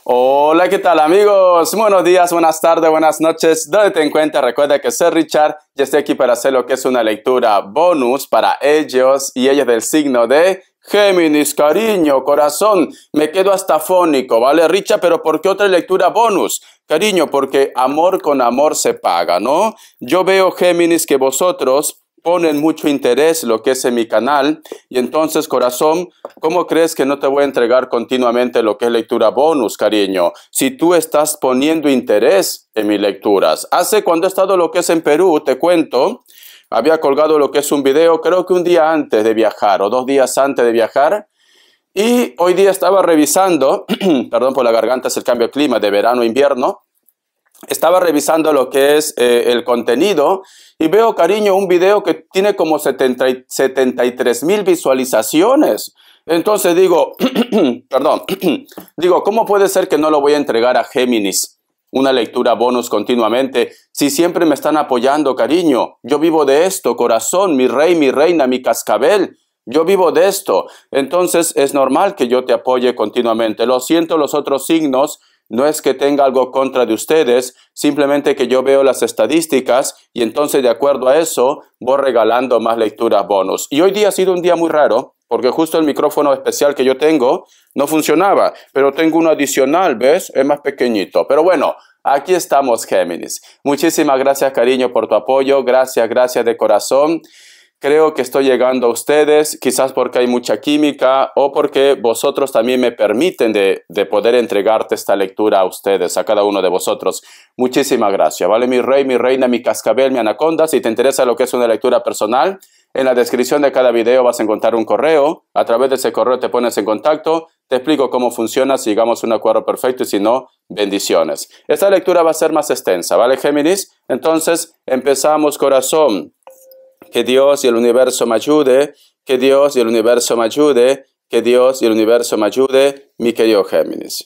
Hola, ¿qué tal amigos? Buenos días, buenas tardes, buenas noches. ¿Dónde te encuentras? Recuerda que soy Richard y estoy aquí para hacer lo que es una lectura bonus para ellos y ellas del signo de Géminis. Cariño, corazón, me quedo hasta afónico, ¿vale, Richard? Pero ¿por qué otra lectura bonus? Cariño, porque amor con amor se paga, ¿no? Yo veo, Géminis, que vosotros ponen mucho interés lo que es en mi canal y entonces, corazón, ¿cómo crees que no te voy a entregar continuamente lo que es lectura bonus, cariño? Si tú estás poniendo interés en mis lecturas. Cuando he estado lo que es en Perú, te cuento, había colgado lo que es un video, creo que un día antes de viajar o 2 días antes de viajar. Y hoy día estaba revisando, perdón por la garganta, es el cambio de clima de verano a invierno. Estaba revisando lo que es el contenido y veo, cariño, un video que tiene como 73,000 visualizaciones. Entonces digo, perdón, digo, ¿cómo puede ser que no lo voy a entregar a Géminis? Una lectura bonus continuamente, si siempre me están apoyando, cariño. Yo vivo de esto, corazón, mi rey, mi reina, mi cascabel. Yo vivo de esto. Entonces es normal que yo te apoye continuamente. Lo siento, los otros signos. No es que tenga algo contra de ustedes, simplemente que yo veo las estadísticas y entonces de acuerdo a eso voy regalando más lecturas bonus. Y hoy día ha sido un día muy raro porque justo el micrófono especial que yo tengo no funcionaba, pero tengo uno adicional, ¿ves? Es más pequeñito. Pero bueno, aquí estamos, Géminis. Muchísimas gracias, cariño, por tu apoyo. Gracias, gracias de corazón. Creo que estoy llegando a ustedes, quizás porque hay mucha química o porque vosotros también me permiten de poder entregarte esta lectura a ustedes, a cada uno de vosotros. Muchísimas gracias, ¿vale? Mi rey, mi reina, mi cascabel, mi anaconda. Si te interesa lo que es una lectura personal, en la descripción de cada video vas a encontrar un correo. A través de ese correo te pones en contacto, te explico cómo funciona, si llegamos a un acuerdo perfecto y si no, bendiciones. Esta lectura va a ser más extensa, ¿vale, Géminis? Entonces, empezamos, corazón. Que Dios y el universo me ayude, que Dios y el universo me ayude, que Dios y el universo me ayude, mi querido Géminis.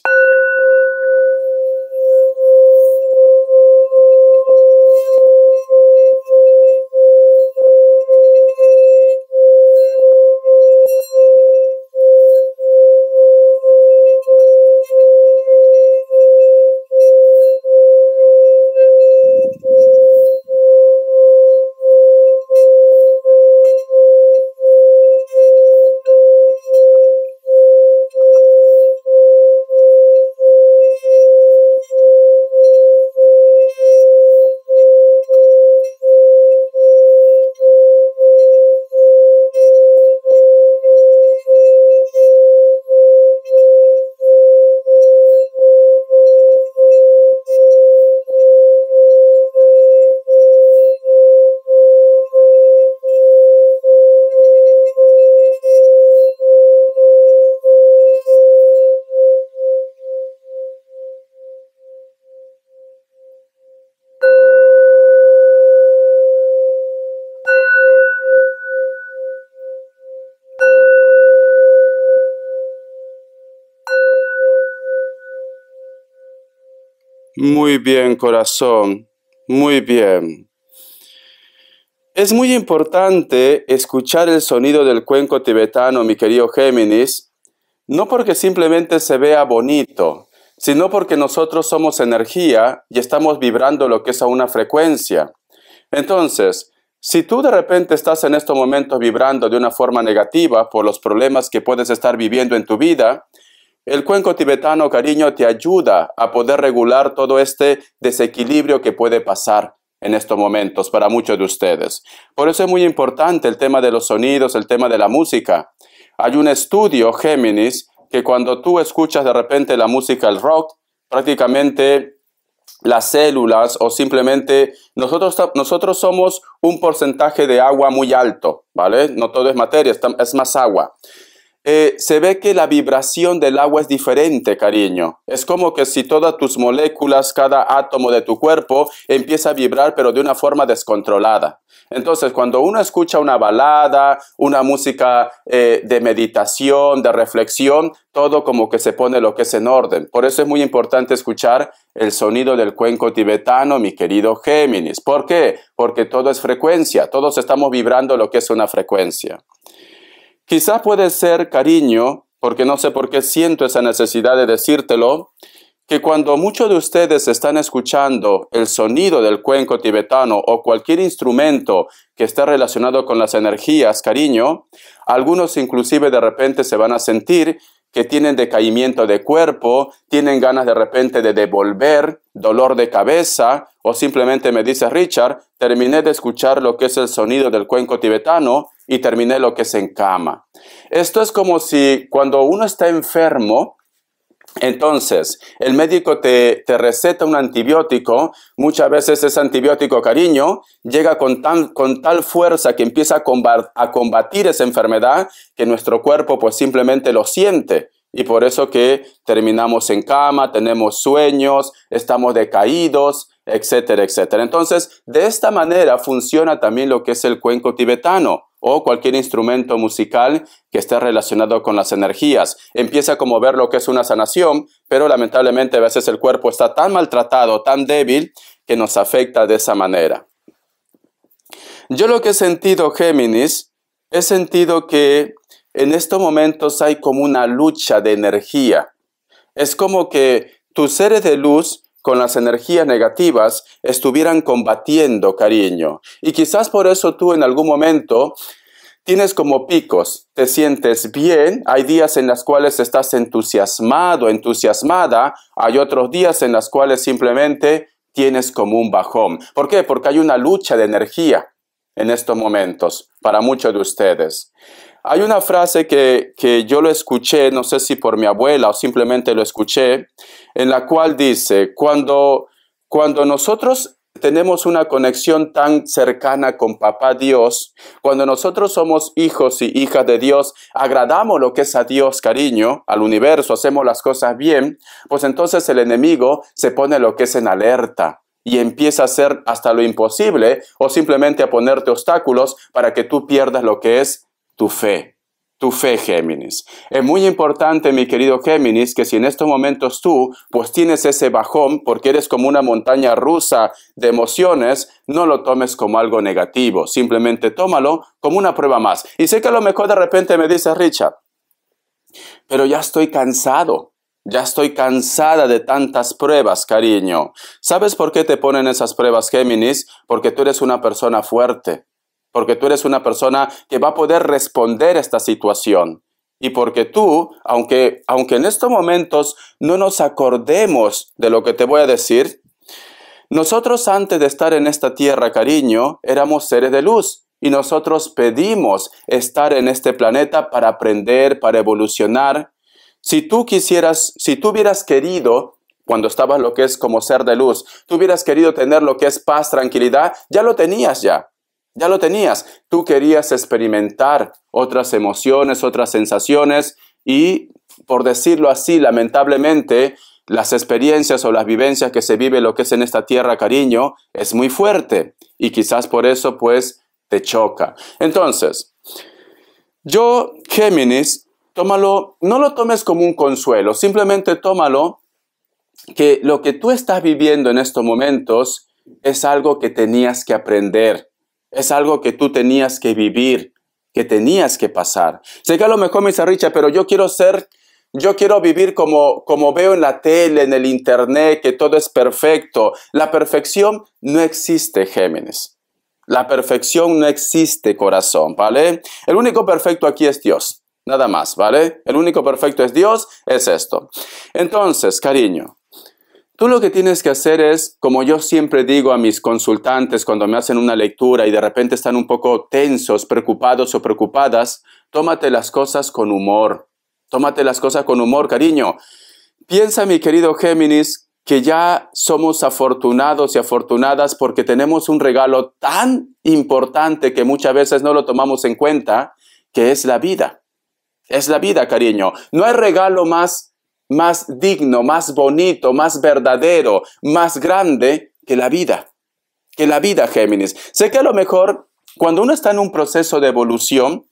Muy bien, corazón, muy bien. Es muy importante escuchar el sonido del cuenco tibetano, mi querido Géminis, no porque simplemente se vea bonito, sino porque nosotros somos energía y estamos vibrando lo que es a una frecuencia. Entonces, si tú de repente estás en estos momentos vibrando de una forma negativa por los problemas que puedes estar viviendo en tu vida, el cuenco tibetano, cariño, te ayuda a poder regular todo este desequilibrio que puede pasar en estos momentos para muchos de ustedes. Por eso es muy importante el tema de los sonidos, el tema de la música. Hay un estudio, Géminis, que cuando tú escuchas de repente la música, el rock, prácticamente las células o simplemente nosotros somos un porcentaje de agua muy alto, ¿vale? No todo es materia, es más agua. Se ve que la vibración del agua es diferente, cariño. Es como que si todas tus moléculas, cada átomo de tu cuerpo empieza a vibrar, pero de una forma descontrolada. Entonces, cuando uno escucha una balada, una música de meditación, de reflexión, todo como que se pone lo que es en orden. Por eso es muy importante escuchar el sonido del cuenco tibetano, mi querido Géminis. ¿Por qué? Porque todo es frecuencia. Todos estamos vibrando lo que es una frecuencia. Quizás puede ser, cariño, porque no sé por qué siento esa necesidad de decírtelo, que cuando muchos de ustedes están escuchando el sonido del cuenco tibetano o cualquier instrumento que esté relacionado con las energías, cariño, algunos inclusive de repente se van a sentir que tienen decaimiento de cuerpo, tienen ganas de repente de devolver, dolor de cabeza, o simplemente me dice Richard, terminé de escuchar lo que es el sonido del cuenco tibetano y terminé lo que es en cama. Esto es como si cuando uno está enfermo, entonces el médico te receta un antibiótico, muchas veces ese antibiótico, cariño, llega con tal fuerza que empieza a combatir esa enfermedad que nuestro cuerpo pues simplemente lo siente. Y por eso que terminamos en cama, tenemos sueños, estamos decaídos, etcétera, etcétera. Entonces, de esta manera funciona también lo que es el cuenco tibetano o cualquier instrumento musical que esté relacionado con las energías. Empieza como ver lo que es una sanación, pero lamentablemente a veces el cuerpo está tan maltratado, tan débil, que nos afecta de esa manera. Yo lo que he sentido, Géminis, he sentido que en estos momentos hay como una lucha de energía. Es como que tus seres de luz con las energías negativas estuvieran combatiendo, cariño. Y quizás por eso tú en algún momento tienes como picos, te sientes bien, hay días en los cuales estás entusiasmado, entusiasmada, hay otros días en los cuales simplemente tienes como un bajón. ¿Por qué? Porque hay una lucha de energía en estos momentos para muchos de ustedes. Hay una frase que yo lo escuché, no sé si por mi abuela o simplemente lo escuché, en la cual dice, cuando nosotros tenemos una conexión tan cercana con Papá Dios, cuando nosotros somos hijos y hijas de Dios, agradamos lo que es a Dios, cariño, al universo, hacemos las cosas bien, pues entonces el enemigo se pone lo que es en alerta y empieza a hacer hasta lo imposible o simplemente a ponerte obstáculos para que tú pierdas lo que es tu fe, Géminis. Es muy importante, mi querido Géminis, que si en estos momentos tú pues tienes ese bajón porque eres como una montaña rusa de emociones, no lo tomes como algo negativo, simplemente tómalo como una prueba más. Y sé que a lo mejor de repente me dice Richard, pero ya estoy cansado. Ya estoy cansada de tantas pruebas, cariño. ¿Sabes por qué te ponen esas pruebas, Géminis? Porque tú eres una persona fuerte. Porque tú eres una persona que va a poder responder a esta situación. Y porque tú, aunque en estos momentos no nos acordemos de lo que te voy a decir, nosotros antes de estar en esta tierra, cariño, éramos seres de luz. Y nosotros pedimos estar en este planeta para aprender, para evolucionar. Si tú hubieras querido, cuando estabas lo que es como ser de luz, tú hubieras querido tener lo que es paz, tranquilidad, ya lo tenías ya. Ya lo tenías. Tú querías experimentar otras emociones, otras sensaciones y, por decirlo así, lamentablemente, las experiencias o las vivencias que se vive lo que es en esta tierra, cariño, es muy fuerte y quizás por eso, pues, te choca. Entonces, yo, Géminis, tómalo, no lo tomes como un consuelo, simplemente tómalo que lo que tú estás viviendo en estos momentos es algo que tenías que aprender. Es algo que tú tenías que vivir, que tenías que pasar. Sé que a lo mejor me dice Richard, pero yo quiero vivir como veo en la tele, en el internet, que todo es perfecto. La perfección no existe, Géminis. La perfección no existe, corazón, ¿vale? El único perfecto aquí es Dios, nada más, ¿vale? El único perfecto es Dios, es esto. Entonces, cariño, tú lo que tienes que hacer es, como yo siempre digo a mis consultantes cuando me hacen una lectura y de repente están un poco tensos, preocupados o preocupadas, tómate las cosas con humor. Tómate las cosas con humor, cariño. Piensa, mi querido Géminis, que ya somos afortunados y afortunadas porque tenemos un regalo tan importante que muchas veces no lo tomamos en cuenta, que es la vida. Es la vida, cariño. No hay regalo más digno, más bonito, más verdadero, más grande que la vida. Que la vida, Géminis. Sé que a lo mejor cuando uno está en un proceso de evolución,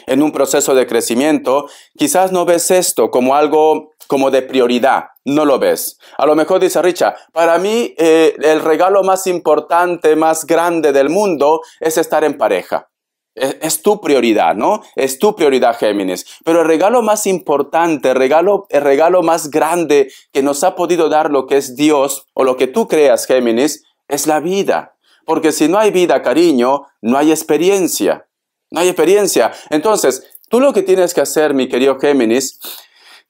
en un proceso de crecimiento, quizás no ves esto como algo como de prioridad. No lo ves. A lo mejor dice Richard, para mí el regalo más importante, más grande del mundo es estar en pareja. Es tu prioridad, ¿no? Es tu prioridad, Géminis. Pero el regalo más importante, el regalo más grande que nos ha podido dar lo que es Dios, o lo que tú creas, Géminis, es la vida. Porque si no hay vida, cariño, no hay experiencia. No hay experiencia. Entonces, tú lo que tienes que hacer, mi querido Géminis,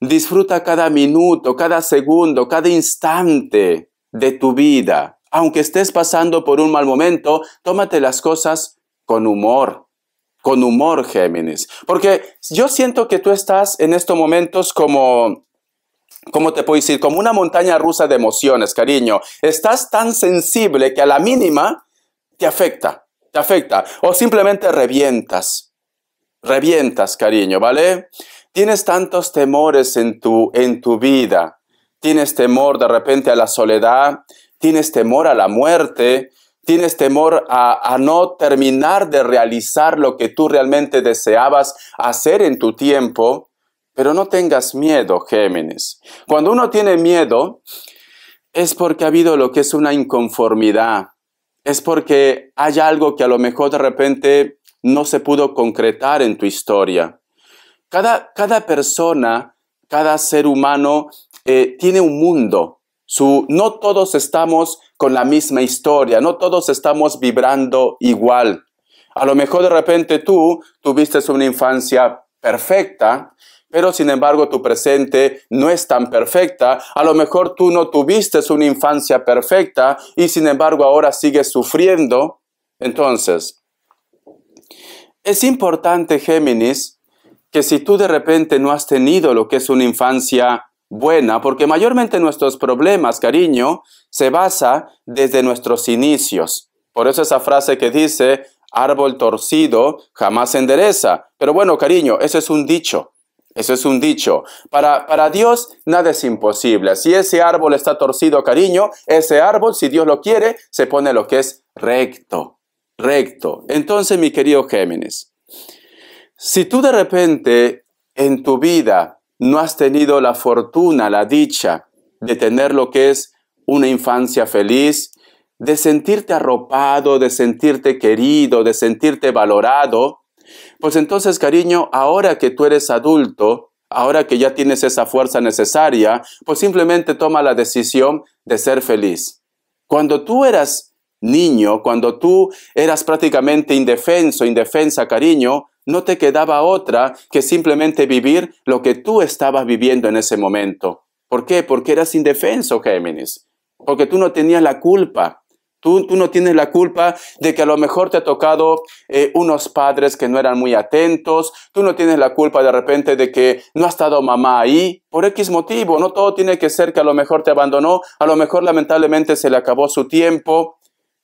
disfruta cada minuto, cada segundo, cada instante de tu vida. Aunque estés pasando por un mal momento, tómate las cosas con humor. Con humor, Géminis. Porque yo siento que tú estás en estos momentos como, ¿cómo te puedo decir? Como una montaña rusa de emociones, cariño. Estás tan sensible que a la mínima te afecta. O simplemente revientas. Revientas, cariño, ¿vale? Tienes tantos temores en tu vida. Tienes temor de repente a la soledad. Tienes temor a la muerte. Tienes temor a no terminar de realizar lo que tú realmente deseabas hacer en tu tiempo. Pero no tengas miedo, Géminis. Cuando uno tiene miedo, es porque ha habido lo que es una inconformidad. Es porque hay algo que a lo mejor de repente no se pudo concretar en tu historia. Cada persona, cada ser humano tiene un mundo. No todos estamos con la misma historia, no todos estamos vibrando igual. A lo mejor de repente tú tuviste una infancia perfecta, pero sin embargo tu presente no es tan perfecta. A lo mejor tú no tuviste una infancia perfecta y sin embargo ahora sigues sufriendo. Entonces, es importante, Géminis, que si tú de repente no has tenido lo que es una infancia buena, porque mayormente nuestros problemas, cariño, se basa desde nuestros inicios. Por eso esa frase que dice, árbol torcido jamás se endereza. Pero bueno, cariño, eso es un dicho. Eso es un dicho. Para Dios nada es imposible. Si ese árbol está torcido, cariño, ese árbol, si Dios lo quiere, se pone lo que es recto. Recto. Entonces, mi querido Géminis, si tú de repente en tu vida no has tenido la fortuna, la dicha de tener lo que es una infancia feliz, de sentirte arropado, de sentirte querido, de sentirte valorado, pues entonces, cariño, ahora que tú eres adulto, ahora que ya tienes esa fuerza necesaria, pues simplemente toma la decisión de ser feliz. Cuando tú eras niño, cuando tú eras prácticamente indefensa, cariño, no te quedaba otra que simplemente vivir lo que tú estabas viviendo en ese momento. ¿Por qué? Porque eras indefenso, Géminis. Porque tú no tenías la culpa. Tú no tienes la culpa de que a lo mejor te ha tocado unos padres que no eran muy atentos. Tú no tienes la culpa de repente de que no ha estado mamá ahí. Por X motivo. No todo tiene que ser que a lo mejor te abandonó. A lo mejor lamentablemente se le acabó su tiempo.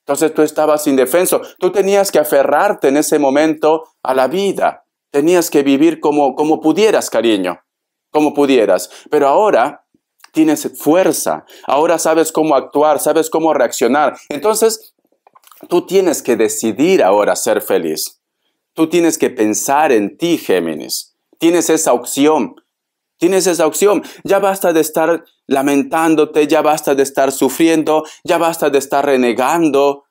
Entonces tú estabas indefenso. Tú tenías que aferrarte en ese momento a la vida. Tenías que vivir como pudieras, cariño. Como pudieras. Pero ahora tienes fuerza. Ahora sabes cómo actuar, sabes cómo reaccionar. Entonces tú tienes que decidir ahora ser feliz. Tú tienes que pensar en ti, Géminis. Tienes esa opción. Tienes esa opción. Ya basta de estar lamentándote, ya basta de estar sufriendo, ya basta de estar renegando,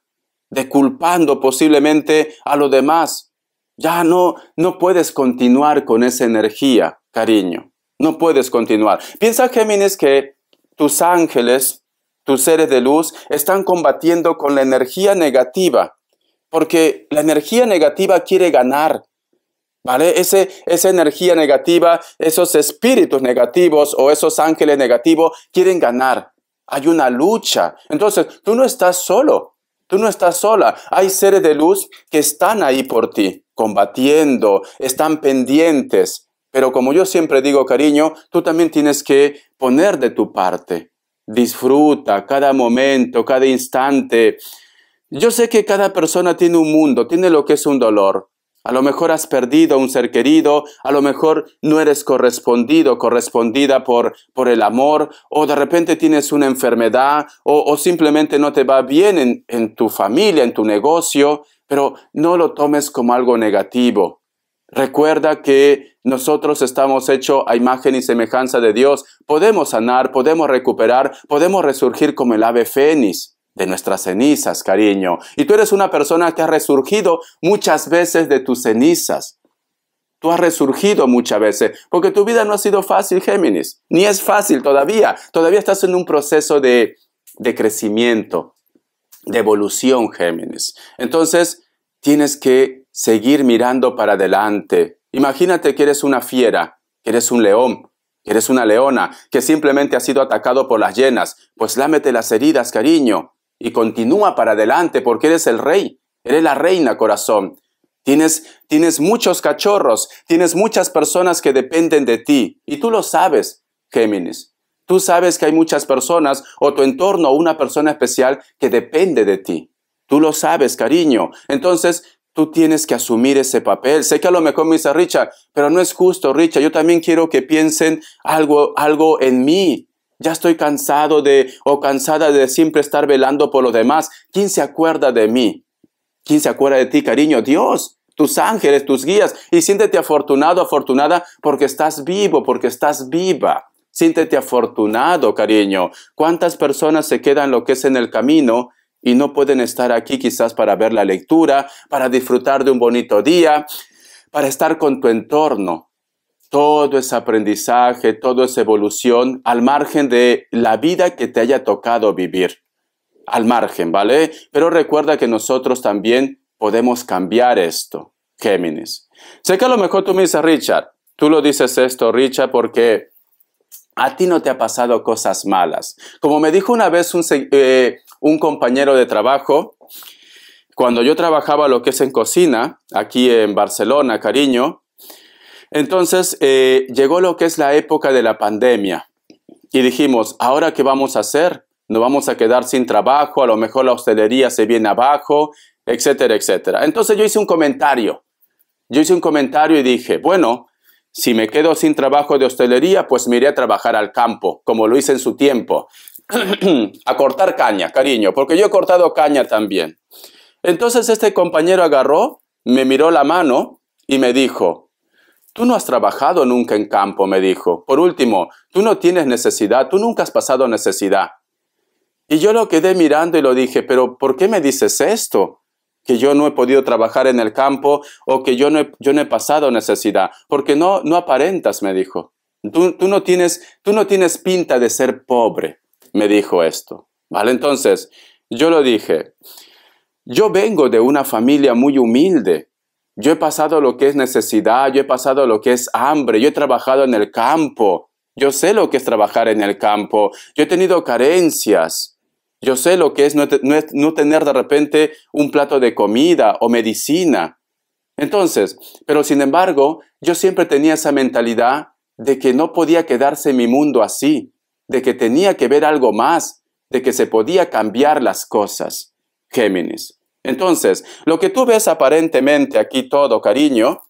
de culpando posiblemente a los demás. Ya no puedes continuar con esa energía, cariño. No puedes continuar. Piensa, Géminis, que tus ángeles, tus seres de luz, están combatiendo con la energía negativa, porque la energía negativa quiere ganar. ¿Vale? Esa energía negativa, esos espíritus negativos o esos ángeles negativos quieren ganar. Hay una lucha. Entonces, tú no estás solo. Tú no estás sola. Hay seres de luz que están ahí por ti, combatiendo, están pendientes. Pero como yo siempre digo, cariño, tú también tienes que poner de tu parte. Disfruta cada momento, cada instante. Yo sé que cada persona tiene un mundo, tiene lo que es un dolor. A lo mejor has perdido a un ser querido, a lo mejor no eres correspondida por el amor, o de repente tienes una enfermedad, o simplemente no te va bien en tu familia, en tu negocio, pero no lo tomes como algo negativo. Recuerda que nosotros estamos hechos a imagen y semejanza de Dios. Podemos sanar, podemos recuperar, podemos resurgir como el ave fénix. de nuestras cenizas, cariño. Y tú eres una persona que ha resurgido muchas veces de tus cenizas. Tú has resurgido muchas veces, porque tu vida no ha sido fácil, Géminis. Ni es fácil todavía. Todavía estás en un proceso de crecimiento, de evolución, Géminis. Entonces, tienes que seguir mirando para adelante. Imagínate que eres una fiera, que eres un león, que eres una leona, que simplemente has sido atacado por las hienas. Pues lámete las heridas, cariño, y continúa para adelante, porque eres el rey, eres la reina, corazón. Tienes muchos cachorros, tienes muchas personas que dependen de ti, y tú lo sabes, Géminis. Tú sabes que hay muchas personas, o tu entorno, o una persona especial que depende de ti. Tú lo sabes, cariño. Entonces, tú tienes que asumir ese papel. Sé que a lo mejor me dice Richard, pero no es justo, Richard. Yo también quiero que piensen algo en mí. Ya estoy cansado cansada de siempre estar velando por los demás. ¿Quién se acuerda de mí? ¿Quién se acuerda de ti, cariño? Dios, tus ángeles, tus guías. Y siéntete afortunado, afortunada, porque estás vivo, porque estás viva. Siéntete afortunado, cariño. ¿Cuántas personas se quedan lo que es en el camino y no pueden estar aquí quizás para ver la lectura, para disfrutar de un bonito día, para estar con tu entorno? Todo es aprendizaje, todo es evolución, al margen de la vida que te haya tocado vivir. Al margen, ¿vale? Pero recuerda que nosotros también podemos cambiar esto, Géminis. Sé que a lo mejor tú me dices, Richard, tú lo dices esto, Richard, porque a ti no te ha pasado cosas malas. Como me dijo una vez un compañero de trabajo, cuando yo trabajaba lo que es en cocina, aquí en Barcelona, cariño, entonces llegó lo que es la época de la pandemia y dijimos, ¿ahora qué vamos a hacer? Nos vamos a quedar sin trabajo, a lo mejor la hostelería se viene abajo, etcétera, etcétera. Entonces yo hice un comentario. Y dije, bueno, si me quedo sin trabajo de hostelería, pues me iré a trabajar al campo, como lo hice en su tiempo. A cortar caña, cariño, porque yo he cortado caña también. Entonces este compañero agarró, me miró la mano y me dijo, tú no has trabajado nunca en campo, me dijo. Por último, tú no tienes necesidad, tú nunca has pasado necesidad. Y yo lo quedé mirando y lo dije, pero ¿por qué me dices esto? Que yo no he podido trabajar en el campo o que yo no he pasado necesidad. Porque no aparentas, me dijo. Tú no tienes pinta de ser pobre, me dijo esto. ¿Vale? Entonces, yo lo dije, yo vengo de una familia muy humilde. Yo he pasado lo que es necesidad, yo he pasado lo que es hambre, yo he trabajado en el campo. Yo sé lo que es trabajar en el campo. Yo he tenido carencias. Yo sé lo que es no tener de repente un plato de comida o medicina. Entonces, pero sin embargo, yo siempre tenía esa mentalidad de que no podía quedarse en mi mundo así, de que tenía que ver algo más, de que se podía cambiar las cosas. Géminis. Entonces, lo que tú ves aparentemente aquí todo, cariño,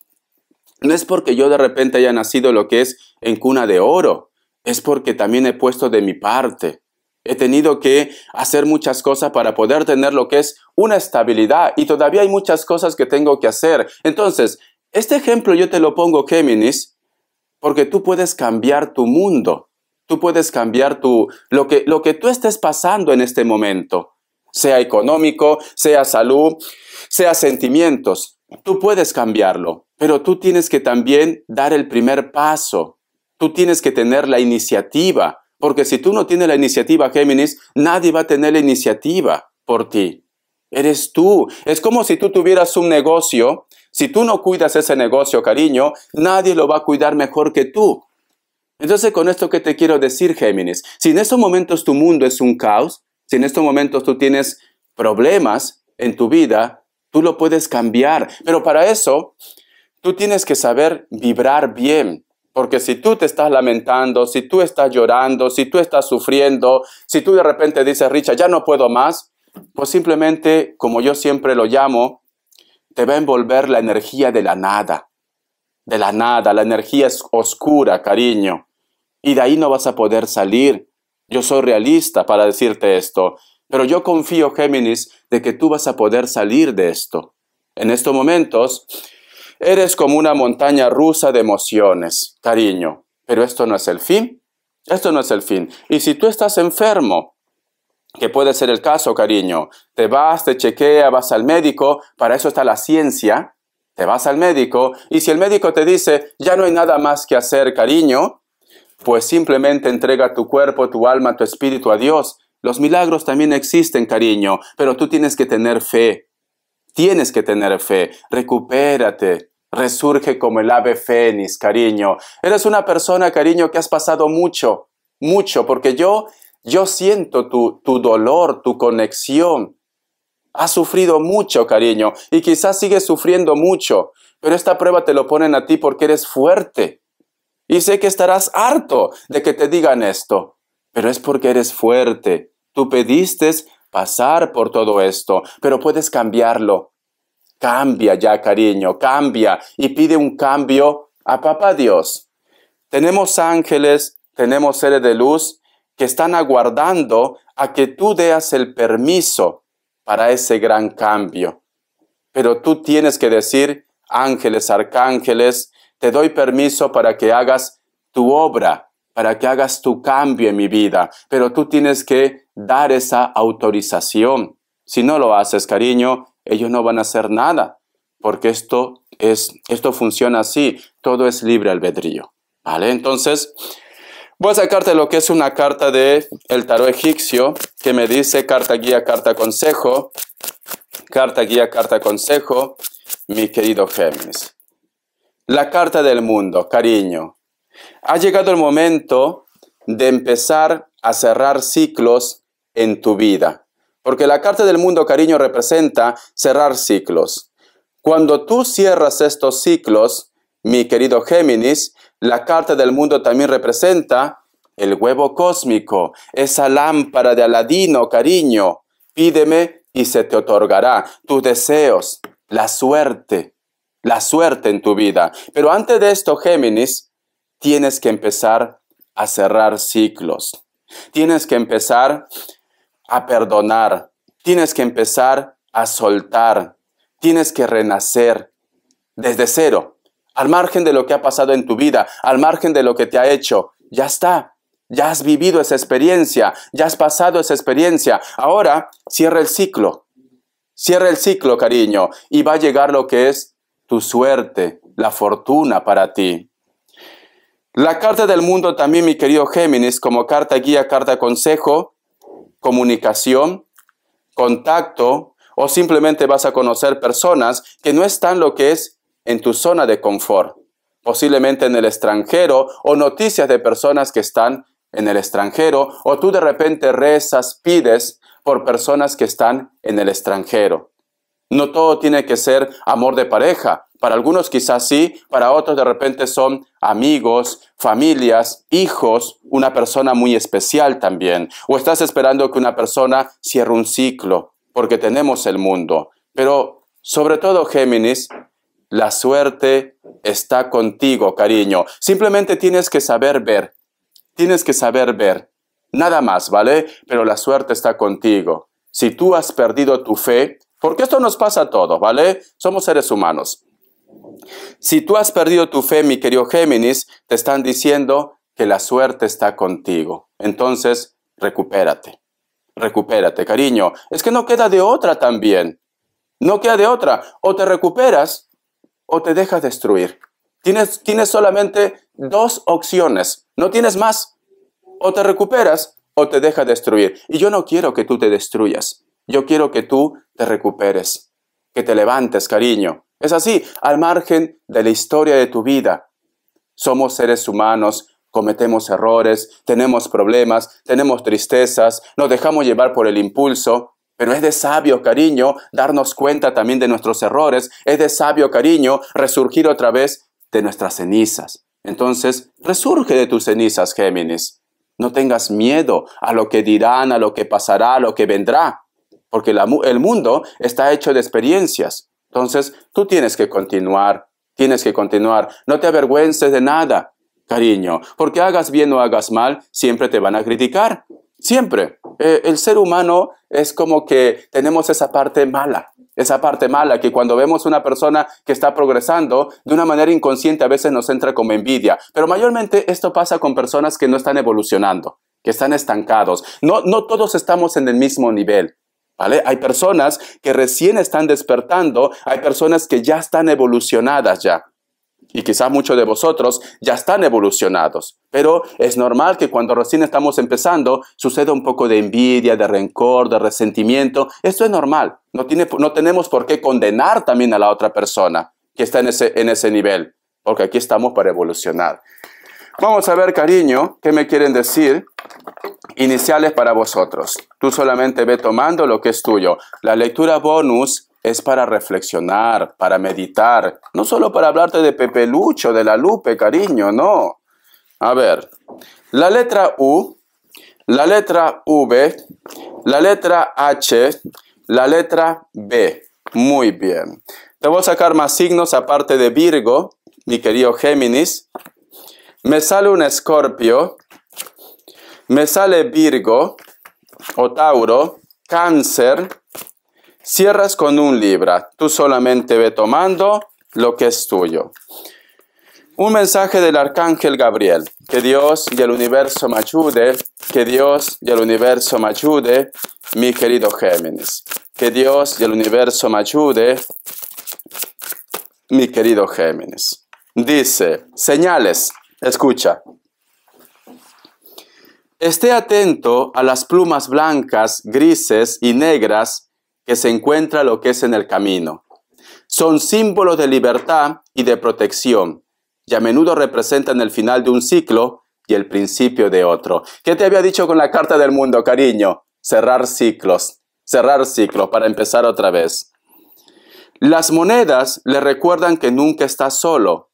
no es porque yo de repente haya nacido lo que es en cuna de oro, es porque también he puesto de mi parte. He tenido que hacer muchas cosas para poder tener lo que es una estabilidad y todavía hay muchas cosas que tengo que hacer. Entonces, este ejemplo yo te lo pongo, Géminis, porque tú puedes cambiar tu mundo. Tú puedes cambiar lo que tú estés pasando en este momento, sea económico, sea salud, sea sentimientos. Tú puedes cambiarlo, pero tú tienes que también dar el primer paso. Tú tienes que tener la iniciativa. Porque si tú no tienes la iniciativa, Géminis, nadie va a tener la iniciativa por ti. Eres tú. Es como si tú tuvieras un negocio. Si tú no cuidas ese negocio, cariño, nadie lo va a cuidar mejor que tú. Entonces, con esto que te quiero decir, Géminis, si en estos momentos tu mundo es un caos, si en estos momentos tú tienes problemas en tu vida, tú lo puedes cambiar. Pero para eso, tú tienes que saber vibrar bien. Porque si tú te estás lamentando, si tú estás llorando, si tú estás sufriendo, si tú de repente dices, Richard, ya no puedo más, pues simplemente, como yo siempre lo llamo, te va a envolver la energía de la nada. De la nada, la energía es oscura, cariño. Y de ahí no vas a poder salir. Yo soy realista para decirte esto, pero yo confío, Géminis, de que tú vas a poder salir de esto. En estos momentos, eres como una montaña rusa de emociones, cariño. Pero esto no es el fin. Esto no es el fin. Y si tú estás enfermo, que puede ser el caso, cariño. Te vas, te chequea, vas al médico, para eso está la ciencia. Te vas al médico y si el médico te dice, ya no hay nada más que hacer, cariño, pues simplemente entrega tu cuerpo, tu alma, tu espíritu a Dios. Los milagros también existen, cariño, pero tú tienes que tener fe. Tienes que tener fe. Recupérate. Resurge como el ave fénix, cariño. Eres una persona, cariño, que has pasado mucho, porque yo siento tu dolor, tu conexión. Has sufrido mucho, cariño, y quizás sigues sufriendo mucho, pero esta prueba te lo ponen a ti porque eres fuerte. Y sé que estarás harto de que te digan esto, pero es porque eres fuerte. Tú pediste pasar por todo esto, pero puedes cambiarlo. Cambia ya, cariño, cambia y pide un cambio a Papá Dios. Tenemos ángeles, tenemos seres de luz que están aguardando a que tú des el permiso para ese gran cambio. Pero tú tienes que decir, ángeles, arcángeles, te doy permiso para que hagas tu obra, para que hagas tu cambio en mi vida, pero tú tienes que dar esa autorización. Si no lo haces, cariño, ellos no van a hacer nada, porque esto funciona así, todo es libre albedrío, ¿vale? Entonces, voy a sacarte lo que es una carta de el tarot egipcio, que me dice carta guía, carta consejo, mi querido Géminis. La carta del mundo, cariño. Ha llegado el momento de empezar a cerrar ciclos en tu vida. Porque la carta del mundo, cariño, representa cerrar ciclos. Cuando tú cierras estos ciclos, mi querido Géminis, la carta del mundo también representa el huevo cósmico, esa lámpara de Aladino, cariño. Pídeme y se te otorgará tus deseos, la suerte en tu vida. Pero antes de esto, Géminis, tienes que empezar a cerrar ciclos. Tienes que empezar a perdonar. Tienes que empezar a soltar. Tienes que renacer desde cero, al margen de lo que ha pasado en tu vida, al margen de lo que te ha hecho. Ya está. Ya has vivido esa experiencia. Ya has pasado esa experiencia. Ahora, cierra el ciclo. Cierra el ciclo, cariño, y va a llegar lo que es tu suerte, la fortuna para ti. La carta del mundo también, mi querido Géminis, como carta guía, carta consejo, comunicación, contacto, o simplemente vas a conocer personas que no están lo que es en tu zona de confort, posiblemente en el extranjero, o noticias de personas que están en el extranjero, o tú de repente rezas, pides por personas que están en el extranjero. No todo tiene que ser amor de pareja. Para algunos quizás sí, para otros de repente son amigos, familias, hijos, una persona muy especial también. O estás esperando que una persona cierre un ciclo, porque tenemos el mundo. Pero sobre todo, Géminis, la suerte está contigo, cariño. Simplemente tienes que saber ver. Tienes que saber ver. Nada más, ¿vale? Pero la suerte está contigo. Si tú has perdido tu fe, porque esto nos pasa a todos, ¿vale? Somos seres humanos. Si tú has perdido tu fe, mi querido Géminis, te están diciendo que la suerte está contigo. Entonces, recupérate. Recupérate, cariño. Es que no queda de otra también. No queda de otra. O te recuperas o te dejas destruir. Tienes solamente dos opciones. No tienes más. O te recuperas o te dejas destruir. Y yo no quiero que tú te destruyas. Yo quiero que tú te recuperes, que te levantes, cariño. Es así, al margen de la historia de tu vida. Somos seres humanos, cometemos errores, tenemos problemas, tenemos tristezas, nos dejamos llevar por el impulso. Pero es de sabio, cariño, darnos cuenta también de nuestros errores. Es de sabio, cariño, resurgir otra vez de nuestras cenizas. Entonces, resurge de tus cenizas, Géminis. No tengas miedo a lo que dirán, a lo que pasará, a lo que vendrá. Porque el mundo está hecho de experiencias. Entonces, tú tienes que continuar. No te avergüences de nada, cariño. Porque hagas bien o hagas mal, siempre te van a criticar. Siempre. El ser humano es como que tenemos esa parte mala que cuando vemos una persona que está progresando, de una manera inconsciente a veces nos entra como envidia. Pero mayormente esto pasa con personas que no están evolucionando. que están estancados. No todos estamos en el mismo nivel, ¿vale? Hay personas que recién están despertando, hay personas que ya están evolucionadas ya. Y quizás muchos de vosotros ya están evolucionados. Pero es normal que cuando recién estamos empezando suceda un poco de envidia, de rencor, de resentimiento. Esto es normal. No tenemos por qué condenar también a la otra persona que está en ese nivel. Porque aquí estamos para evolucionar. Vamos a ver, cariño, qué me quieren decir. Iniciales para vosotros. Tú solamente ve tomando lo que es tuyo. La lectura bonus es para reflexionar, para meditar, no solo para hablarte de Pepe Lucho, de la Lupe, cariño, no. A ver, la letra U, la letra V, la letra H, la letra B. Muy bien. Te voy a sacar más signos aparte de Virgo, mi querido Géminis. Me sale un Escorpio, me sale Virgo o Tauro, Cáncer. Cierras con un Libra. Tú solamente ve tomando lo que es tuyo. Un mensaje del Arcángel Gabriel. Que Dios y el universo me ayude. Que Dios y el universo me ayude, mi querido Géminis. Que Dios y el universo me ayude, mi querido Géminis. Dice, señales. Escucha. Esté atento a las plumas blancas, grises y negras que se encuentra lo que es en el camino. Son símbolos de libertad y de protección, y a menudo representan el final de un ciclo y el principio de otro. ¿Qué te había dicho con la carta del mundo, cariño? Cerrar ciclos para empezar otra vez. Las monedas le recuerdan que nunca estás solo,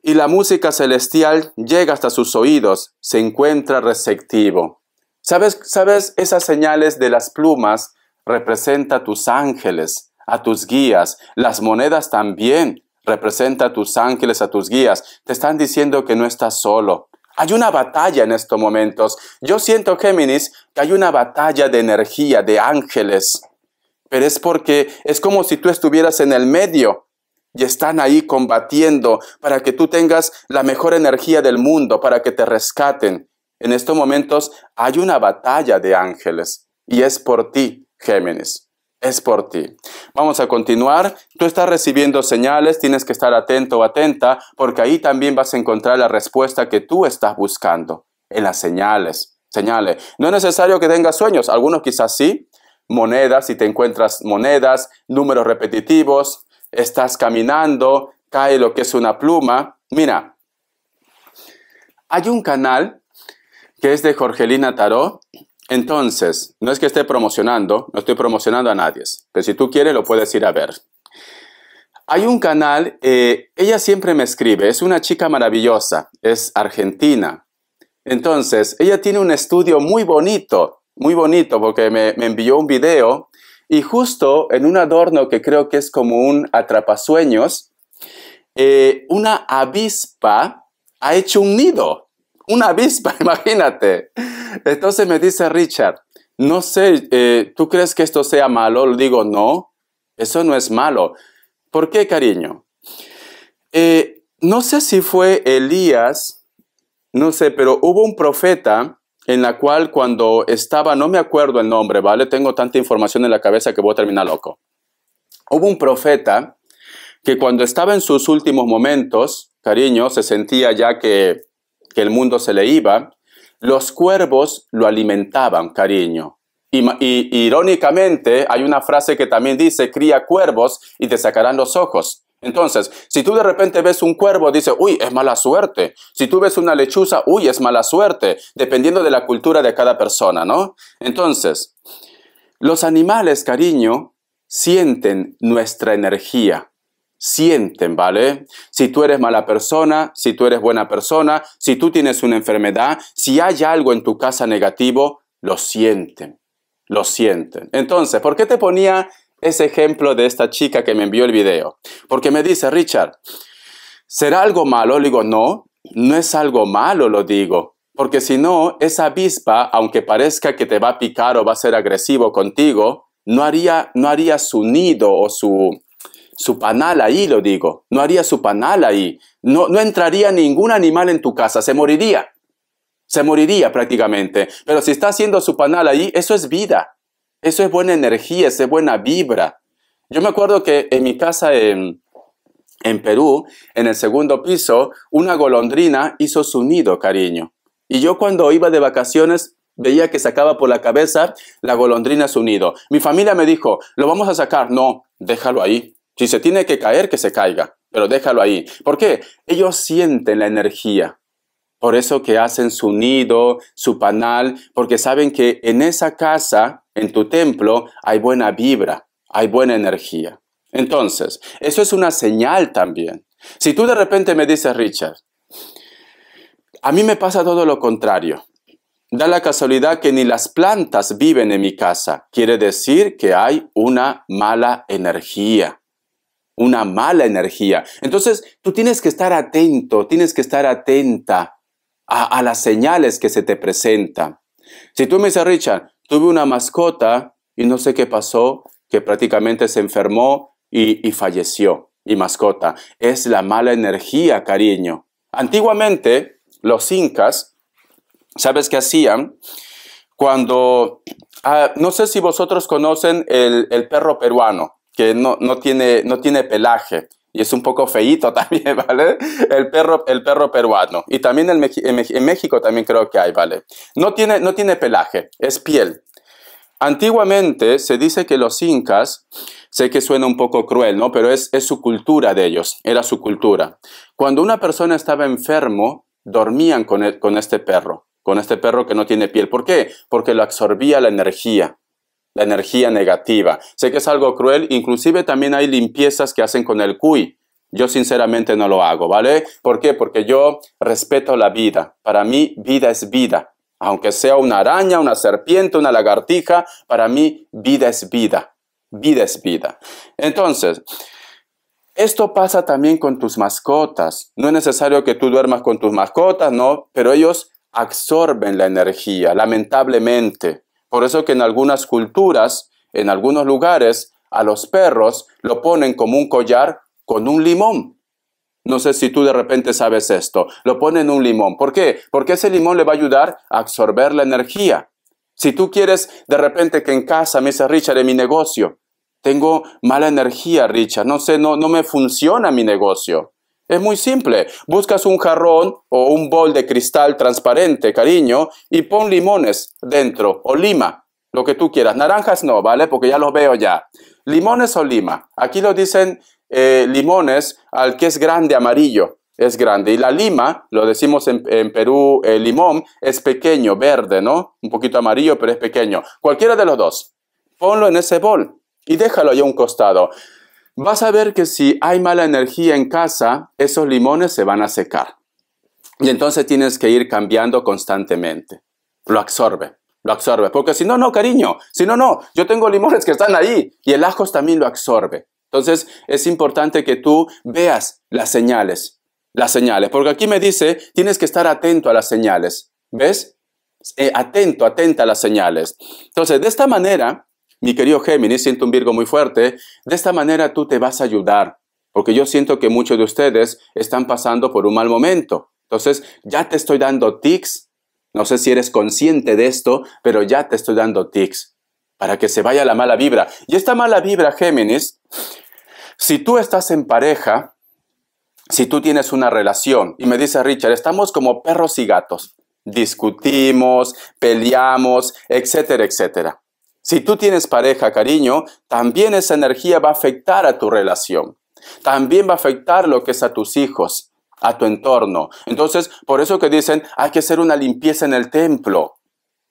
y la música celestial llega hasta sus oídos, se encuentra receptivo. ¿Sabes esas señales de las plumas? Representa a tus ángeles, a tus guías. Las monedas también representa a tus ángeles, a tus guías. Te están diciendo que no estás solo. Hay una batalla en estos momentos. Yo siento, Géminis, que hay una batalla de energía, de ángeles. Pero es porque es como si tú estuvieras en el medio y están ahí combatiendo para que tú tengas la mejor energía del mundo, para que te rescaten. En estos momentos hay una batalla de ángeles y es por ti, Géminis, es por ti. Vamos a continuar. Tú estás recibiendo señales, tienes que estar atento o atenta, porque ahí también vas a encontrar la respuesta que tú estás buscando, en las señales. No es necesario que tengas sueños, algunos quizás sí, monedas, si te encuentras monedas, números repetitivos, estás caminando, cae lo que es una pluma. Mira, hay un canal que es de Jorgelina Tarot. Entonces, no es que esté promocionando, no estoy promocionando a nadie, pero si tú quieres lo puedes ir a ver. Hay un canal, ella siempre me escribe, es una chica maravillosa, es argentina. Entonces, ella tiene un estudio muy bonito porque me envió un video y justo en un adorno que creo que es como un atrapasueños, una avispa ha hecho un nido. Una avispa, imagínate. Entonces me dice Richard, no sé, ¿tú crees que esto sea malo? Le digo, no, eso no es malo. ¿Por qué, cariño? No sé si fue Elías, no sé, pero hubo un profeta en la cual cuando estaba, no me acuerdo el nombre, ¿vale? Tengo tanta información en la cabeza que voy a terminar loco. Hubo un profeta que cuando estaba en sus últimos momentos, cariño, se sentía ya que el mundo se le iba, los cuervos lo alimentaban, cariño. Y irónicamente, hay una frase que también dice, cría cuervos y te sacarán los ojos. Entonces, si tú de repente ves un cuervo, dices, uy, es mala suerte. Si tú ves una lechuza, uy, es mala suerte. Dependiendo de la cultura de cada persona, ¿no? Entonces, los animales, cariño, sienten nuestra energía. Sienten, ¿vale? Si tú eres mala persona, si tú eres buena persona, si tú tienes una enfermedad, si hay algo en tu casa negativo, lo sienten. Lo sienten. Entonces, ¿por qué te ponía ese ejemplo de esta chica que me envió el video? Porque me dice, Richard, ¿será algo malo? Le digo, no, no es algo malo, lo digo. Porque si no, esa avispa, aunque parezca que te va a picar o va a ser agresivo contigo, no haría su nido o su panal ahí, lo digo. No haría su panal ahí. No entraría ningún animal en tu casa, se moriría. Se moriría prácticamente. Pero si está haciendo su panal ahí, eso es vida. Eso es buena energía, eso es buena vibra. Yo me acuerdo que en mi casa en Perú, en el segundo piso, una golondrina hizo su nido, cariño. Y yo cuando iba de vacaciones veía que sacaba por la cabeza la golondrina su nido. Mi familia me dijo, ¿lo vamos a sacar? No, déjalo ahí. Si se tiene que caer, que se caiga, pero déjalo ahí. ¿Por qué? Ellos sienten la energía. Por eso que hacen su nido, su panal, porque saben que en esa casa, en tu templo, hay buena vibra, hay buena energía. Entonces, eso es una señal también. Si tú de repente me dices, Richard, a mí me pasa todo lo contrario. Da la casualidad que ni las plantas viven en mi casa. Quiere decir que hay una mala energía. Una mala energía. Entonces, tú tienes que estar atento, tienes que estar atenta a las señales que se te presentan. Si tú me dices, Richard, tuve una mascota y no sé qué pasó, que prácticamente se enfermó y falleció. Mi mascota. Es la mala energía, cariño. Antiguamente, los incas, ¿sabes qué hacían? Cuando, no sé si vosotros conocen el perro peruano, que no tiene pelaje. Y es un poco feíto también, ¿vale? El perro peruano. Y también en México también creo que hay, ¿vale? No tiene pelaje, es piel. Antiguamente se dice que los incas, sé que suena un poco cruel, ¿no? Pero es su cultura de ellos, era su cultura. Cuando una persona estaba enfermo, dormían con este perro que no tiene piel. ¿Por qué? Porque lo absorbía la energía negativa. Sé que es algo cruel, inclusive también hay limpiezas que hacen con el cuy. Yo sinceramente no lo hago, ¿vale? ¿Por qué? Porque yo respeto la vida. Para mí, vida es vida. Aunque sea una araña, una serpiente, una lagartija, para mí, vida es vida. Vida es vida. Entonces, esto pasa también con tus mascotas. No es necesario que tú duermas con tus mascotas, ¿no? Pero ellos absorben la energía, lamentablemente. Por eso que en algunas culturas, en algunos lugares, a los perros lo ponen como un collar con un limón. No sé si tú de repente sabes esto. Lo ponen un limón. ¿Por qué? Porque ese limón le va a ayudar a absorber la energía. Si tú quieres de repente que en casa, me dice Richard, en mi negocio, tengo mala energía, Richard. No sé, no me funciona mi negocio. Es muy simple. Buscas un jarrón o un bol de cristal transparente, cariño, y pon limones dentro, o lima, lo que tú quieras. Naranjas no, ¿vale? Porque ya los veo ya. Limones o lima. Aquí lo dicen limones al que es grande, amarillo. Es grande. Y la lima, lo decimos en Perú, limón, es pequeño, verde, ¿no? Un poquito amarillo, pero es pequeño. Cualquiera de los dos. Ponlo en ese bol y déjalo ahí a un costado. Vas a ver que si hay mala energía en casa, esos limones se van a secar. Y entonces tienes que ir cambiando constantemente. Lo absorbe. Porque si no, no, cariño. Si no, no. Yo tengo limones que están ahí. Y el ajos también lo absorbe. Entonces es importante que tú veas las señales. Porque aquí me dice, tienes que estar atento a las señales. ¿Ves? Atenta a las señales. Entonces, de esta manera, mi querido Géminis, siento un Virgo muy fuerte, de esta manera tú te vas a ayudar, porque yo siento que muchos de ustedes están pasando por un mal momento. Entonces, ya te estoy dando tics, no sé si eres consciente de esto, pero ya te estoy dando tics, para que se vaya la mala vibra. Y esta mala vibra, Géminis, si tú estás en pareja, si tú tienes una relación, y me dice Richard, estamos como perros y gatos, discutimos, peleamos, etcétera, etcétera. Si tú tienes pareja, cariño, también esa energía va a afectar a tu relación. También va a afectar lo que es a tus hijos, a tu entorno. Entonces, por eso que dicen, hay que hacer una limpieza en el templo.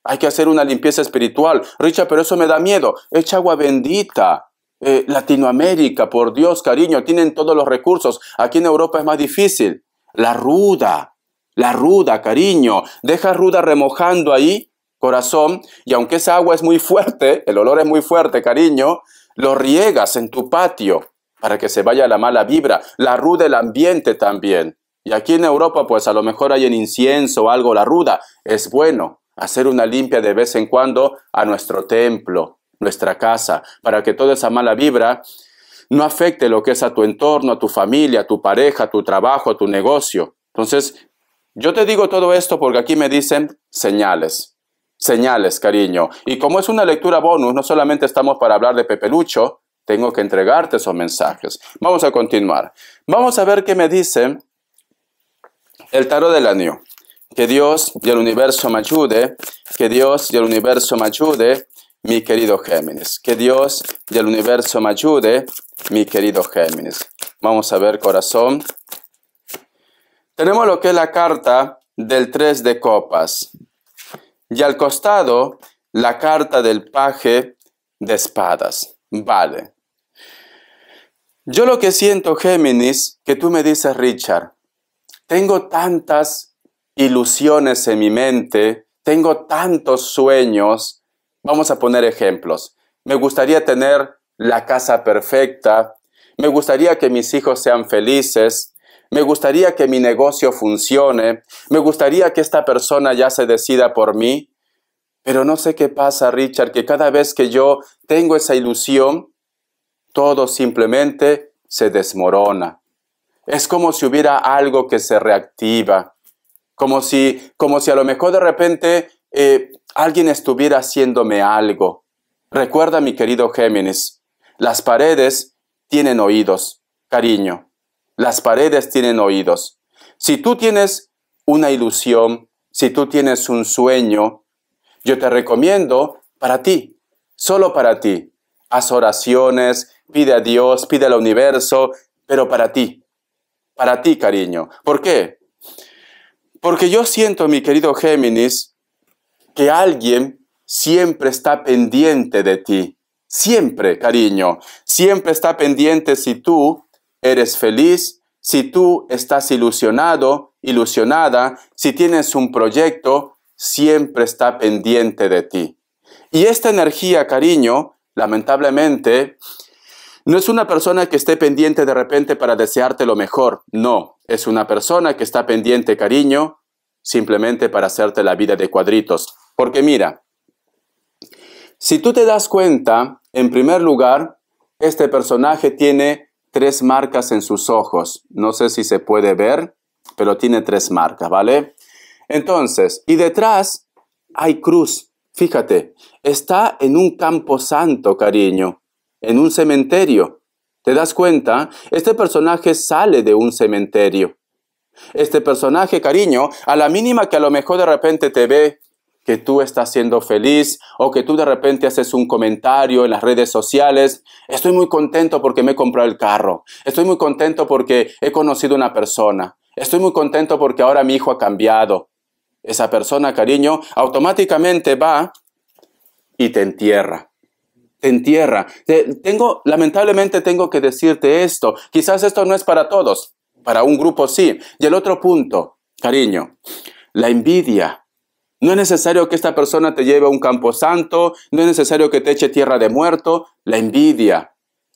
Hay que hacer una limpieza espiritual. Richard, pero eso me da miedo. Echa agua bendita. Latinoamérica, por Dios, cariño, tienen todos los recursos. Aquí en Europa es más difícil. La ruda, cariño. Deja ruda remojando ahí, corazón, y aunque esa agua es muy fuerte, el olor es muy fuerte, cariño, lo riegas en tu patio para que se vaya la mala vibra. La ruda el ambiente también. Y aquí en Europa, pues a lo mejor hay en incienso o algo, la ruda. Es bueno hacer una limpia de vez en cuando a nuestro templo, nuestra casa, para que toda esa mala vibra no afecte lo que es a tu entorno, a tu familia, a tu pareja, a tu trabajo, a tu negocio. Entonces, Yo te digo todo esto porque aquí me dicen señales. Señales, cariño. Y como es una lectura bonus, no solamente estamos para hablar de Pepe Lucho, tengo que entregarte esos mensajes. Vamos a continuar. Vamos a ver qué me dice el tarot del año. Que Dios y el universo me ayude. Que Dios y el universo me ayude, mi querido Géminis. Que Dios y el universo me ayude, mi querido Géminis. Vamos a ver, corazón. Tenemos lo que es la carta del 3 de copas. Y al costado, la carta del paje de espadas. Vale. Yo lo que siento, Géminis, que tú me dices, Richard, tengo tantas ilusiones en mi mente, tengo tantos sueños. Vamos a poner ejemplos. Me gustaría tener la casa perfecta, me gustaría que mis hijos sean felices, me gustaría que mi negocio funcione, me gustaría que esta persona ya se decida por mí, pero no sé qué pasa, Richard, que cada vez que yo tengo esa ilusión, todo simplemente se desmorona. Es como si hubiera algo que se reactiva, como si a lo mejor de repente alguien estuviera haciéndome algo. Recuerda, mi querido Géminis, las paredes tienen oídos, cariño. Las paredes tienen oídos. Si tú tienes una ilusión, si tú tienes un sueño, yo te recomiendo para ti, solo para ti. Haz oraciones, pide a Dios, pide al universo, pero para ti, cariño. ¿Por qué? Porque yo siento, mi querido Géminis, que alguien siempre está pendiente de ti. Siempre, cariño. Siempre está pendiente si tú eres feliz, si tú estás ilusionado, ilusionada, si tienes un proyecto, siempre está pendiente de ti. Y esta energía, cariño, lamentablemente, no es una persona que esté pendiente de repente para desearte lo mejor. No, es una persona que está pendiente, cariño, simplemente para hacerte la vida de cuadritos. Porque mira, si tú te das cuenta, en primer lugar, este personaje tiene 3 marcas en sus ojos. No sé si se puede ver, pero tiene 3 marcas, ¿vale? Entonces, y detrás hay cruz. Fíjate, está en un campo santo, cariño, en un cementerio. ¿Te das cuenta? Este personaje sale de un cementerio. Este personaje, cariño, a la mínima que a lo mejor de repente te ve que tú estás siendo feliz o que tú de repente haces un comentario en las redes sociales, estoy muy contento porque me he comprado el carro, estoy muy contento porque he conocido una persona, estoy muy contento porque ahora mi hijo ha cambiado. Esa persona, cariño, automáticamente va y te entierra. Te entierra. Lamentablemente tengo que decirte esto. Quizás esto no es para todos, para un grupo sí. Y el otro punto, cariño, la envidia. No es necesario que esta persona te lleve a un camposanto, no es necesario que te eche tierra de muerto. La envidia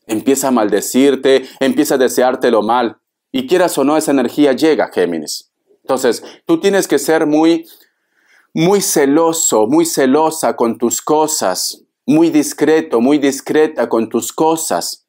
empieza a maldecirte, empieza a desearte lo mal. Y quieras o no, esa energía llega, Géminis. Entonces, tú tienes que ser muy celoso, muy celosa con tus cosas, muy discreto, muy discreta con tus cosas.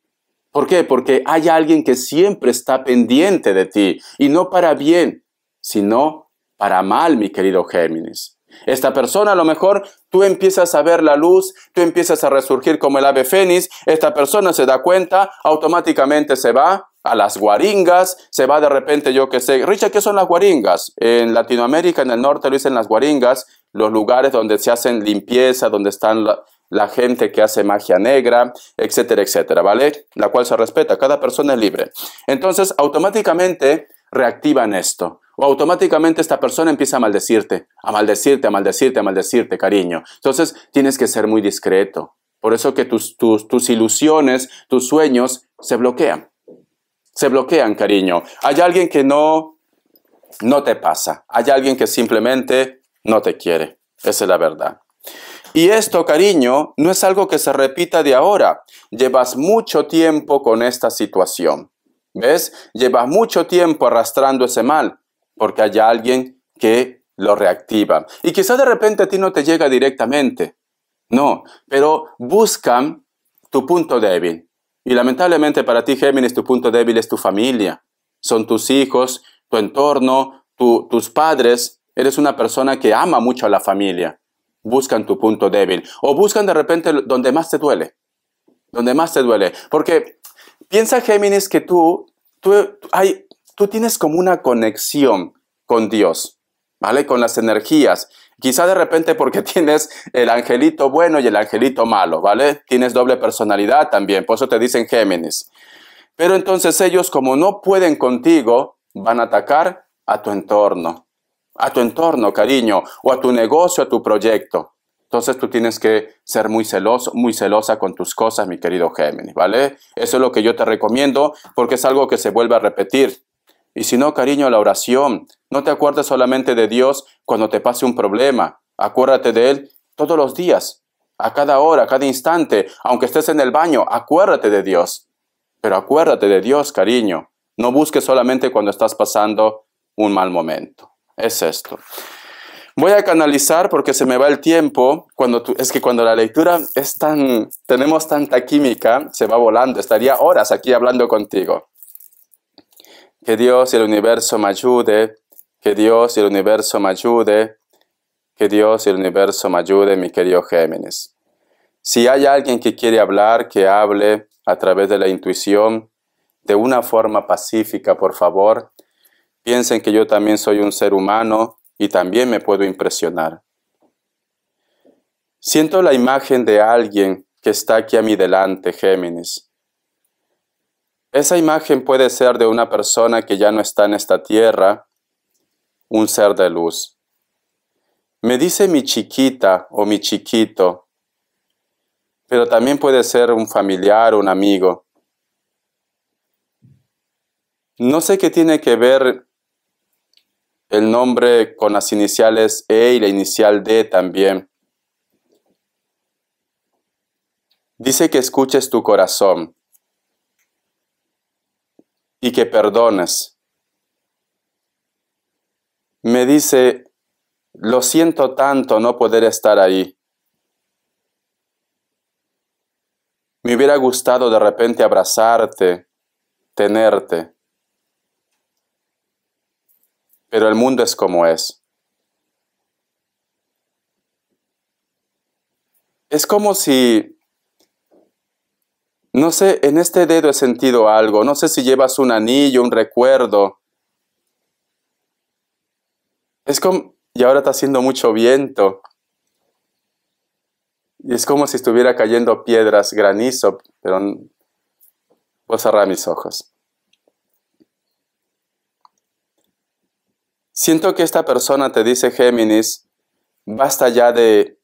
¿Por qué? Porque hay alguien que siempre está pendiente de ti, y no para bien, sino para mal, mi querido Géminis. Esta persona, a lo mejor, tú empiezas a ver la luz, tú empiezas a resurgir como el ave fénix, esta persona se da cuenta, automáticamente se va a las guaringas, se va de repente, yo qué sé. Richard, ¿qué son las guaringas? En Latinoamérica, en el norte, lo dicen las guaringas, los lugares donde se hacen limpieza, donde están la gente que hace magia negra, etcétera, etcétera, ¿vale? La cual se respeta, cada persona es libre. Entonces, automáticamente reactivan esto. O automáticamente esta persona empieza a maldecirte, a maldecirte, a maldecirte, a maldecirte, cariño. Entonces, tienes que ser muy discreto. Por eso que tus ilusiones, tus sueños se bloquean. Se bloquean, cariño. Hay alguien que no te pasa. Hay alguien que simplemente no te quiere. Esa es la verdad. Y esto, cariño, no es algo que se repita de ahora. Llevas mucho tiempo con esta situación. ¿Ves? Llevas mucho tiempo arrastrando ese mal, porque hay alguien que lo reactiva. Y quizás de repente a ti no te llega directamente. No, pero buscan tu punto débil. Y lamentablemente para ti, Géminis, tu punto débil es tu familia. Son tus hijos, tu entorno, tus padres, eres una persona que ama mucho a la familia. Buscan tu punto débil. O buscan de repente donde más te duele. Donde más te duele. Porque piensa, Géminis, que tú tienes como una conexión con Dios, ¿vale? Con las energías. Quizá de repente porque tienes el angelito bueno y el angelito malo, ¿vale? Tienes doble personalidad también, por eso te dicen Géminis. Pero entonces ellos, como no pueden contigo, van a atacar a tu entorno, cariño, o a tu negocio, a tu proyecto. Entonces tú tienes que ser muy celoso, muy celosa con tus cosas, mi querido Géminis, ¿vale? Eso es lo que yo te recomiendo porque es algo que se vuelve a repetir. Y si no, cariño, la oración. No te acuerdes solamente de Dios cuando te pase un problema. Acuérdate de Él todos los días, a cada hora, a cada instante. Aunque estés en el baño, acuérdate de Dios. Pero acuérdate de Dios, cariño. No busques solamente cuando estás pasando un mal momento. Es esto. Voy a canalizar porque se me va el tiempo. Es que cuando la lectura tenemos tanta química, se va volando. Estaría horas aquí hablando contigo. Que Dios y el universo me ayude. Que Dios y el universo me ayude. Que Dios y el universo me ayude, mi querido Géminis. Si hay alguien que quiere hablar, que hable a través de la intuición, de una forma pacífica, por favor. Piensen que yo también soy un ser humano y también me puedo impresionar. Siento la imagen de alguien que está aquí a mi delante, Géminis. Esa imagen puede ser de una persona que ya no está en esta tierra, un ser de luz. Me dice mi chiquita o mi chiquito, pero también puede ser un familiar o un amigo. No sé qué tiene que ver el nombre con las iniciales E y la inicial D también. Dice que escuches tu corazón y que perdones. Me dice, lo siento tanto no poder estar ahí. Me hubiera gustado de repente abrazarte, tenerte. Pero el mundo es como es. Es como si, no sé, en este dedo he sentido algo. No sé si llevas un anillo, un recuerdo. Es como, y ahora está haciendo mucho viento. Y es como si estuviera cayendo piedras, granizo, pero voy a cerrar mis ojos. Siento que esta persona te dice, Géminis, basta ya de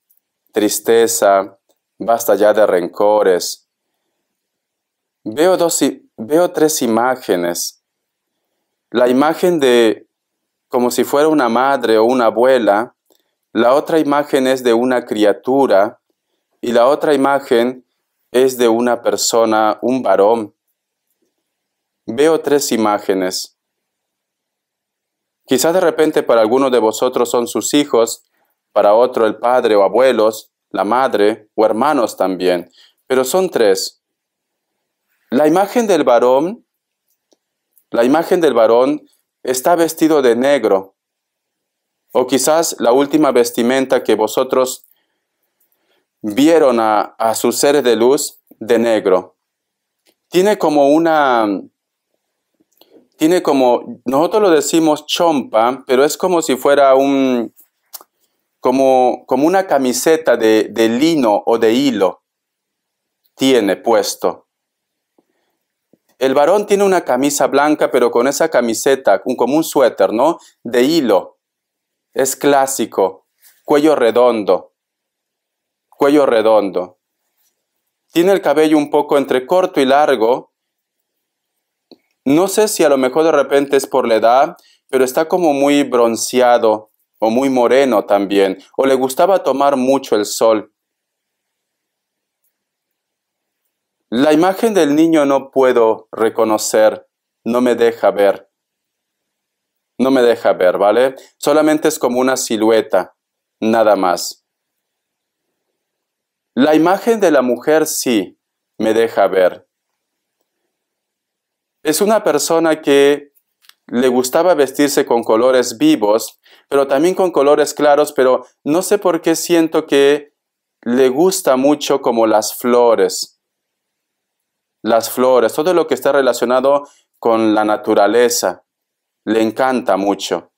tristeza, basta ya de rencores. Veo tres imágenes. La imagen de como si fuera una madre o una abuela, la otra imagen es de una criatura y la otra imagen es de una persona, un varón. Veo tres imágenes. Quizás de repente para algunos de vosotros son sus hijos, para otro el padre o abuelos, la madre o hermanos también, pero son tres. La imagen del varón está vestido de negro, o quizás la última vestimenta que vosotros vieron a sus seres de luz de negro. Tiene como, nosotros lo decimos chompa, pero es como si fuera como una camiseta de lino o de hilo. Tiene puesto. El varón tiene una camisa blanca, pero con esa camiseta, como un suéter, ¿no? De hilo. Es clásico. Cuello redondo. Cuello redondo. Tiene el cabello un poco entre corto y largo. No sé si a lo mejor de repente es por la edad, pero está como muy bronceado o muy moreno también. O le gustaba tomar mucho el sol. La imagen del niño no puedo reconocer, no me deja ver. No me deja ver, ¿vale? Solamente es como una silueta, nada más. La imagen de la mujer sí me deja ver. Es una persona que le gustaba vestirse con colores vivos, pero también con colores claros, pero no sé por qué siento que le gusta mucho como las flores. Las flores, todo lo que está relacionado con la naturaleza, le encanta mucho.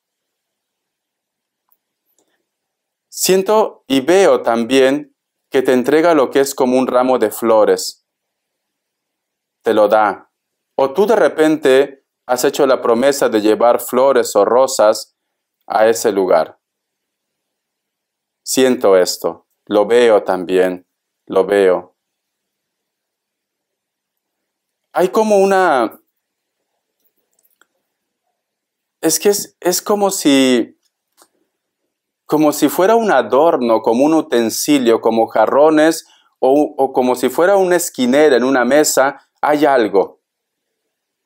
Siento y veo también que te entrega lo que es como un ramo de flores. Te lo da. O tú de repente has hecho la promesa de llevar flores o rosas a ese lugar. Siento esto. Lo veo también. Lo veo. Hay como una... Es que es como si fuera un adorno, como un utensilio, como jarrones o como si fuera una esquinera en una mesa. Hay algo.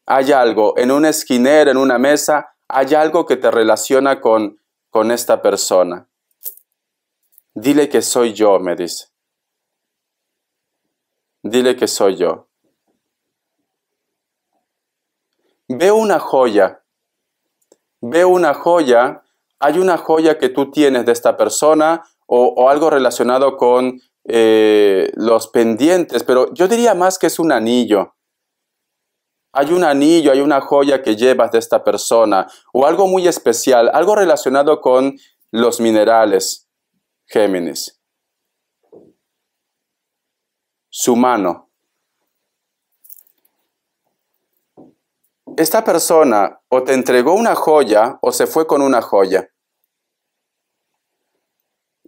Hay algo. En una esquinera, en una mesa, hay algo que te relaciona con esta persona. Dile que soy yo, me dice. Dile que soy yo. Veo una joya. Veo una joya. Hay una joya que tú tienes de esta persona o algo relacionado con los pendientes, pero yo diría más que es un anillo. Hay un anillo, hay una joya que llevas de esta persona o algo muy especial, algo relacionado con los minerales, Géminis. Su mano. Esta persona o te entregó una joya o se fue con una joya.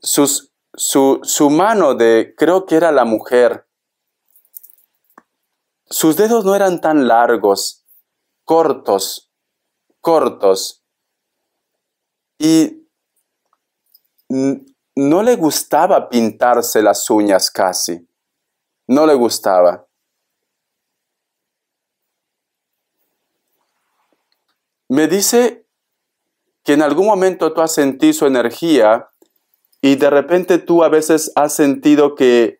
Su mano de, creo que era la mujer, sus dedos no eran tan largos, cortos, cortos. Y no le gustaba pintarse las uñas casi. No le gustaba. Me dice que en algún momento tú has sentido su energía y de repente tú a veces has sentido que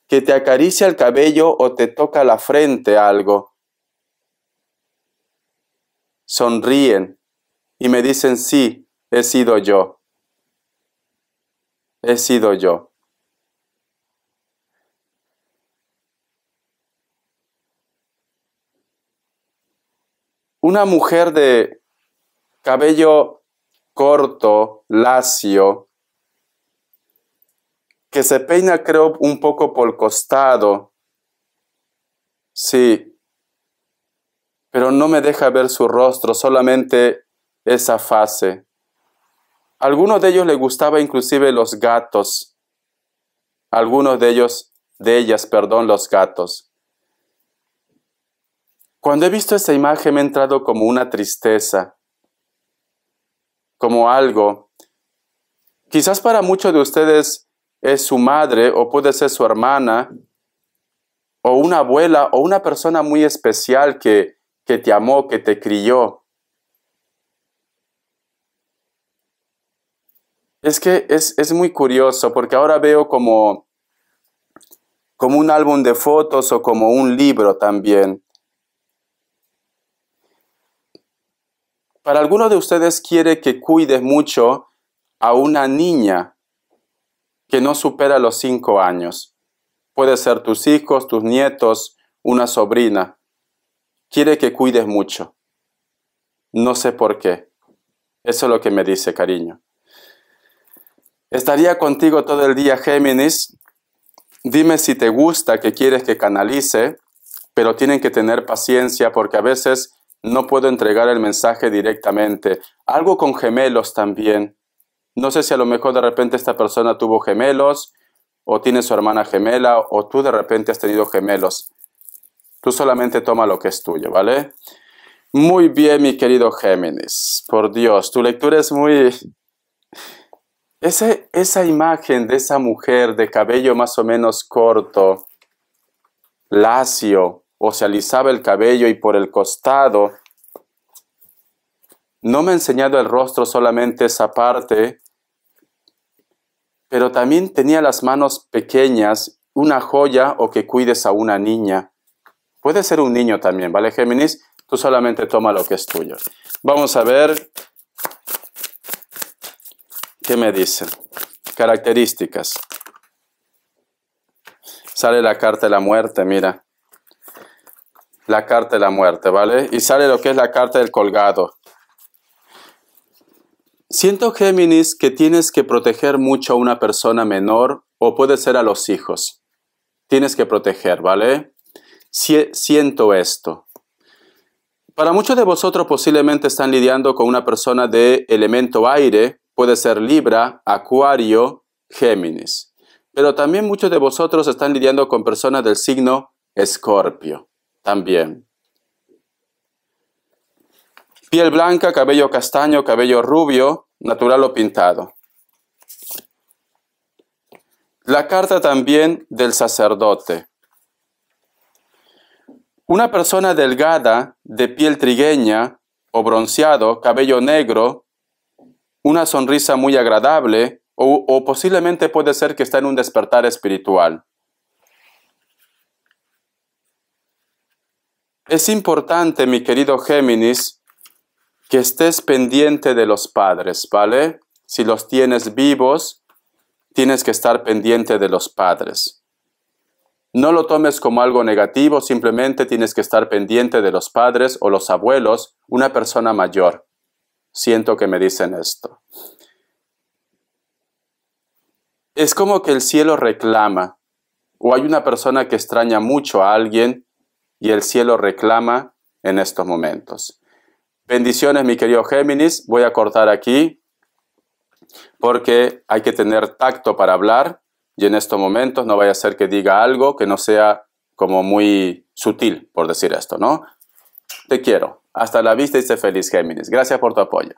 te acaricia el cabello o te toca la frente algo. Sonríen y me dicen, sí, he sido yo. He sido yo. Una mujer de cabello corto, lacio, que se peina creo un poco por el costado. Sí, pero no me deja ver su rostro, solamente esa fase. A algunos de ellos les gustaba inclusive los gatos. A algunos de ellas, los gatos. Cuando he visto esa imagen me ha entrado como una tristeza, como algo. Quizás para muchos de ustedes es su madre o puede ser su hermana o una abuela o una persona muy especial que te amó, que te crió. Es que es muy curioso porque ahora veo como un álbum de fotos o como un libro también. Para algunos de ustedes quiere que cuides mucho a una niña que no supera los 5 años. Puede ser tus hijos, tus nietos, una sobrina. Quiere que cuides mucho. No sé por qué. Eso es lo que me dice, cariño. Estaría contigo todo el día, Géminis. Dime si te gusta, que quieres que canalice, pero tienen que tener paciencia porque a veces no puedo entregar el mensaje directamente. Algo con gemelos también. No sé si a lo mejor de repente esta persona tuvo gemelos, o tiene su hermana gemela, o tú de repente has tenido gemelos. Tú solamente toma lo que es tuyo, ¿vale? Muy bien, mi querido Géminis. Por Dios, tu lectura es muy... Esa imagen de esa mujer de cabello más o menos corto, lacio, o se alisaba el cabello y por el costado. No me ha enseñado el rostro, solamente esa parte, pero también tenía las manos pequeñas, una joya o que cuides a una niña. Puede ser un niño también, ¿vale, Géminis? Tú solamente toma lo que es tuyo. Vamos a ver qué me dice. Características. Sale la carta de la muerte, mira. La carta de la muerte, ¿vale? Y sale lo que es la carta del colgado. Siento, Géminis, que tienes que proteger mucho a una persona menor o puede ser a los hijos. Tienes que proteger, ¿vale? Siento esto. Para muchos de vosotros posiblemente están lidiando con una persona de elemento aire, puede ser Libra, Acuario, Géminis. Pero también muchos de vosotros están lidiando con personas del signo Escorpio, también. Piel blanca, cabello castaño, cabello rubio, natural o pintado. La carta también del sacerdote. Una persona delgada, de piel trigueña o bronceado, cabello negro, una sonrisa muy agradable o posiblemente puede ser que está en un despertar espiritual. Es importante, mi querido Géminis, que estés pendiente de los padres, ¿vale? Si los tienes vivos, tienes que estar pendiente de los padres. No lo tomes como algo negativo, simplemente tienes que estar pendiente de los padres o los abuelos, una persona mayor. Siento que me dicen esto. Es como que el cielo reclama, o hay una persona que extraña mucho a alguien y el cielo reclama en estos momentos. Bendiciones, mi querido Géminis. Voy a cortar aquí porque hay que tener tacto para hablar y en estos momentos no vaya a ser que diga algo que no sea como muy sutil, por decir esto, ¿no? Te quiero. Hasta la vista y sé feliz, Géminis. Gracias por tu apoyo.